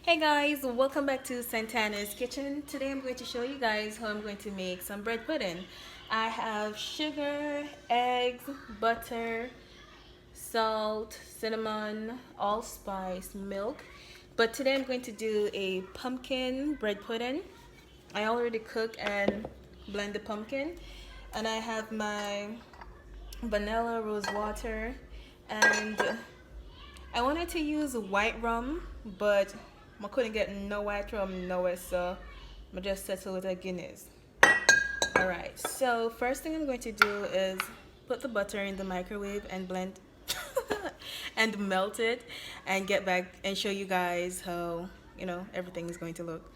Hey guys, welcome back to Santana's Kitchen. Today I'm going to show you guys how I'm going to make some bread pudding. I have sugar, eggs, butter, salt, cinnamon, allspice, milk. But today I'm going to do a pumpkin bread pudding. I already cook and blend the pumpkin. And I have my vanilla rose water, and I wanted to use white rum, but I couldn't get no white rum nowhere, so I just settled with a Guinness. Alright, so first thing I'm going to do is put the butter in the microwave and blend and melt it and get back and show you guys how, everything is going to look.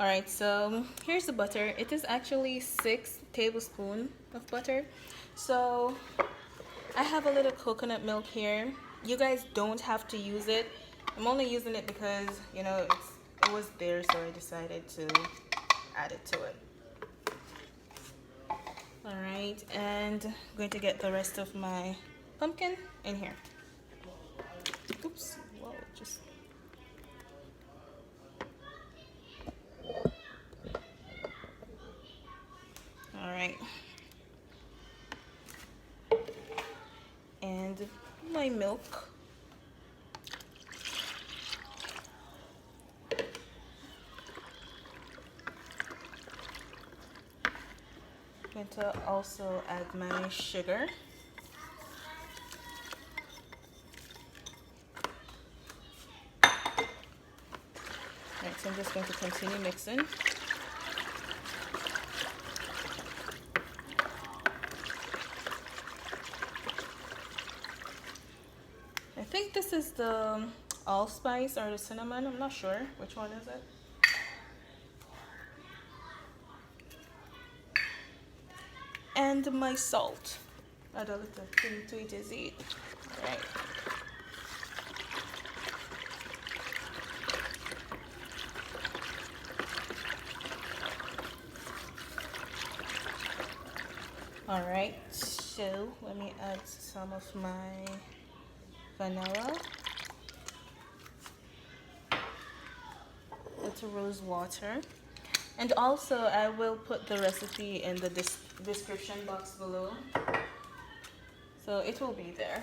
Alright, so here's the butter. It is actually 6 tablespoons of butter. So I have a little coconut milk here. You guys don't have to use it. I'm only using it because, it was there, so I decided to add it to it. Alright, and I'm going to get the rest of my pumpkin in here. Oops, whoa, just... Alright. And my milk. I'm going to also add my sugar. Alright, so I'm just going to continue mixing. I think this is the allspice or the cinnamon. I'm not sure which one is it. And my salt. Add a little thing to it as it. Alright. Alright, so let me add some of my vanilla. Little rose water. And also I will put the recipe in the description box below, so it will be there.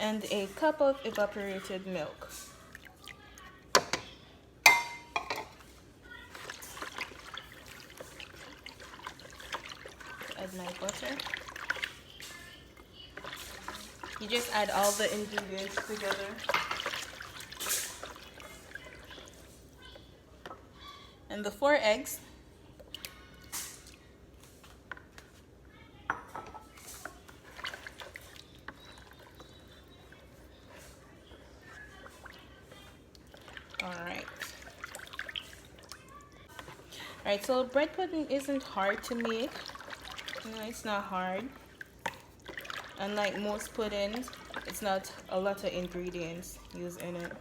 And a cup of evaporated milk. Add my butter. You just add all the ingredients together. And the 4 eggs. Alright, so bread pudding isn't hard to make. It's not hard. Unlike most puddings, it's not a lot of ingredients used in it.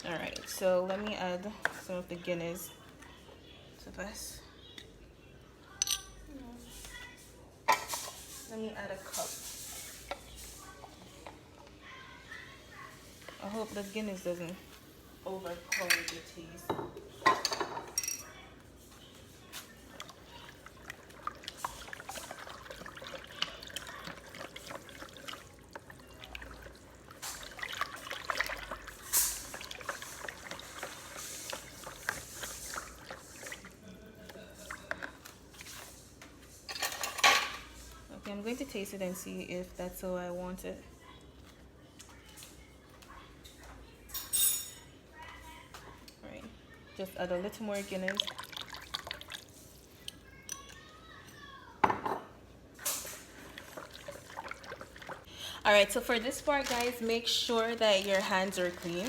Alright, so let me add some of the Guinness to this. Let me add a cup. I hope the Guinness doesn't overpower the taste. Okay, I'm going to taste it and see if that's how I want it. Alright, just add a little more Guinness. Alright, so for this part, guys, make sure that your hands are clean,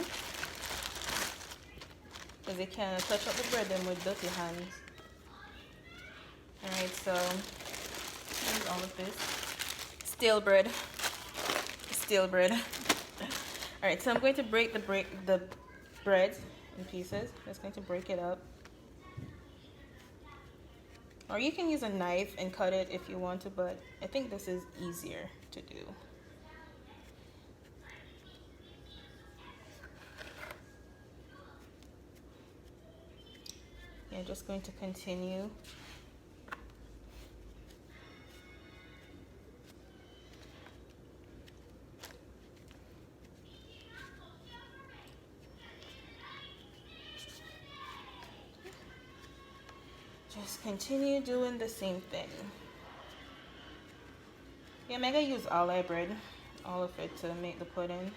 because you can't touch up the bread then with dirty hands. Alright, so here's all of this. Stale bread. Stale bread. Alright, so I'm going to break the bread in pieces. Just going to break it up. Or you can use a knife and cut it if you want to, but I think this is easier to do. Yeah, just going to continue. Just continue doing the same thing. Yeah, I'm gonna use all I bread, all of it to make the pudding.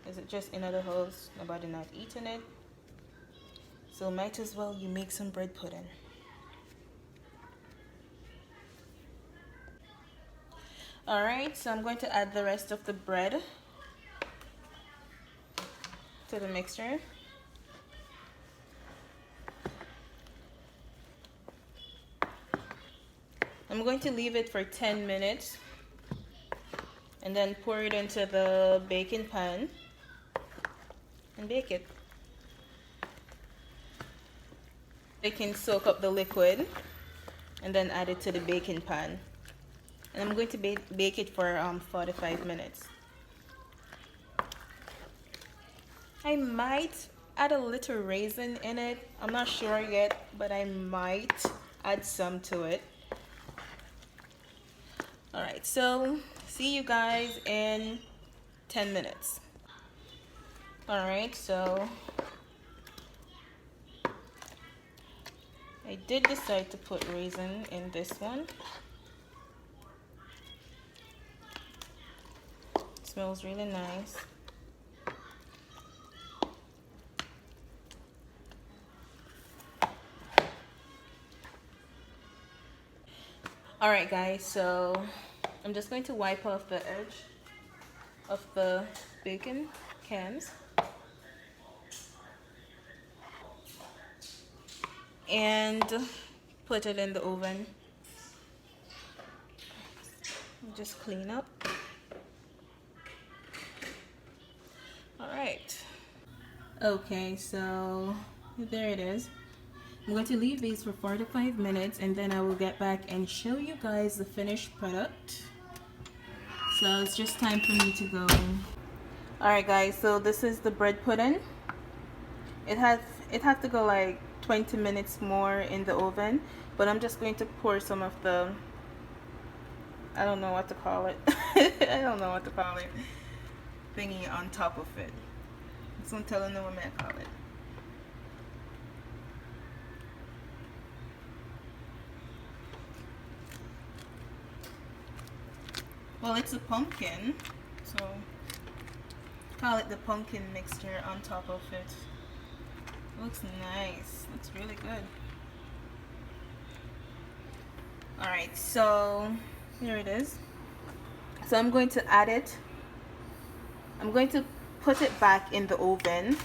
Is it just in the house? Nobody not eating it. So might as well you make some bread pudding. Alright, so I'm going to add the rest of the bread to the mixture. I'm going to leave it for 10 minutes and then pour it into the baking pan and bake it. It can soak up the liquid and then add it to the baking pan. And I'm going to bake it for 45 minutes. I might add a little raisin in it. I'm not sure yet, but I might add some to it. Alright, so see you guys in 10 minutes. Alright, so I did decide to put raisin in this one. It smells really nice. Alright guys, so I'm just going to wipe off the edge of the bacon cans. And put it in the oven. Just clean up. Alright. Okay, so there it is. I'm going to leave these for 4 to 5 minutes and then I will get back and show you guys the finished product. So it's just time for me to go. Alright guys, so this is the bread pudding. It has to go like 20 minutes more in the oven, but I'm just going to pour some of the, I don't know what to call it. I don't know what to call it. Thingy on top of it. So I'm telling them what I call it. Well, it's a pumpkin, so call it the pumpkin mixture on top of it. Looks nice. Looks really good. Alright, so here it is. So I'm going to add it. I'm going to put it back in the oven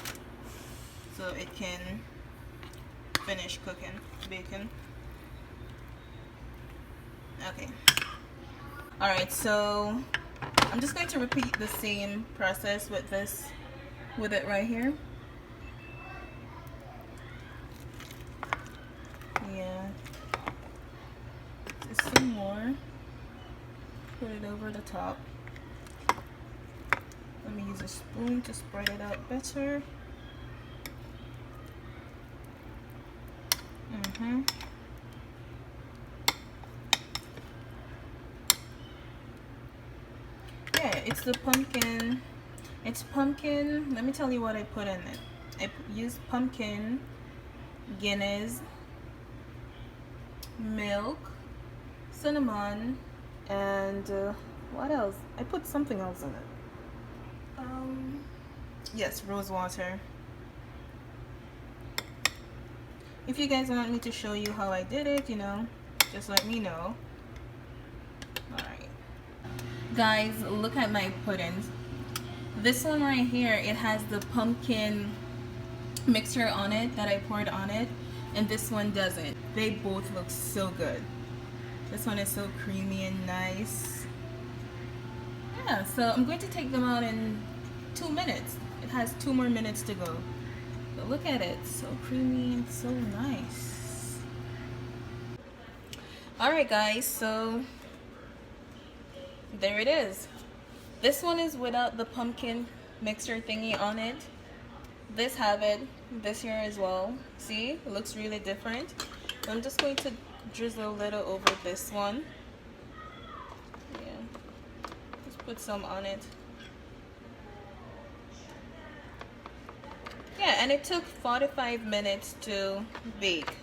so it can finish cooking, bacon. Okay. Alright, so I'm just going to repeat the same process with it right here. Yeah. Just some more. Put it over the top. Let me use a spoon to spread it out better. Yeah, it's the pumpkin. It's pumpkin. Let me tell you what I put in it. I used pumpkin, Guinness, milk, cinnamon, and what else? I put something else in it. Yes, rose water. If you guys want me to show you how I did it, you know, just let me know. Alright. Guys, look at my puddings. This one right here, it has the pumpkin mixture on it that I poured on it, and this one doesn't. They both look so good. This one is so creamy and nice. Yeah, so I'm going to take them out in 2 minutes. It has 2 more minutes to go. But look at it, so creamy and so nice. Alright guys, so there it is. This one is without the pumpkin mixture thingy on it. This have it, this here as well. See, it looks really different. I'm just going to drizzle a little over this one. Yeah, just put some on it. Yeah, and it took 45 minutes to bake.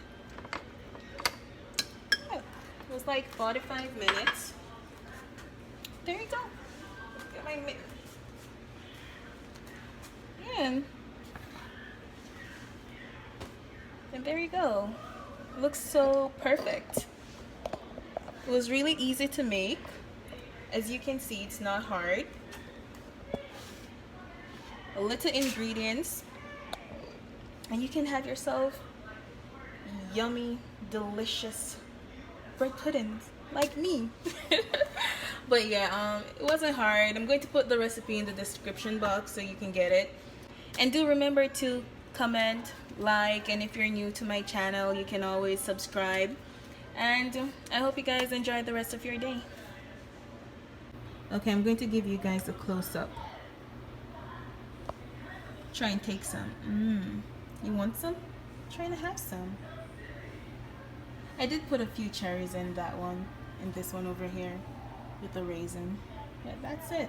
Yeah, it was like 45 minutes. There you go. Get my mix. Yeah. And there you go. Looks so perfect. It was really easy to make. As you can see, it's not hard. A little ingredients, and you can have yourself yummy, delicious bread puddings like me. But yeah, it wasn't hard. I'm going to put the recipe in the description box so you can get it. And do remember to comment, like, and if you're new to my channel, you can always subscribe. And I hope you guys enjoy the rest of your day. Okay, I'm going to give you guys a close-up. Try and take some. You want some? Try to have some. I did put a few cherries in that one, and this one over here with the raisin. Yeah, that's it.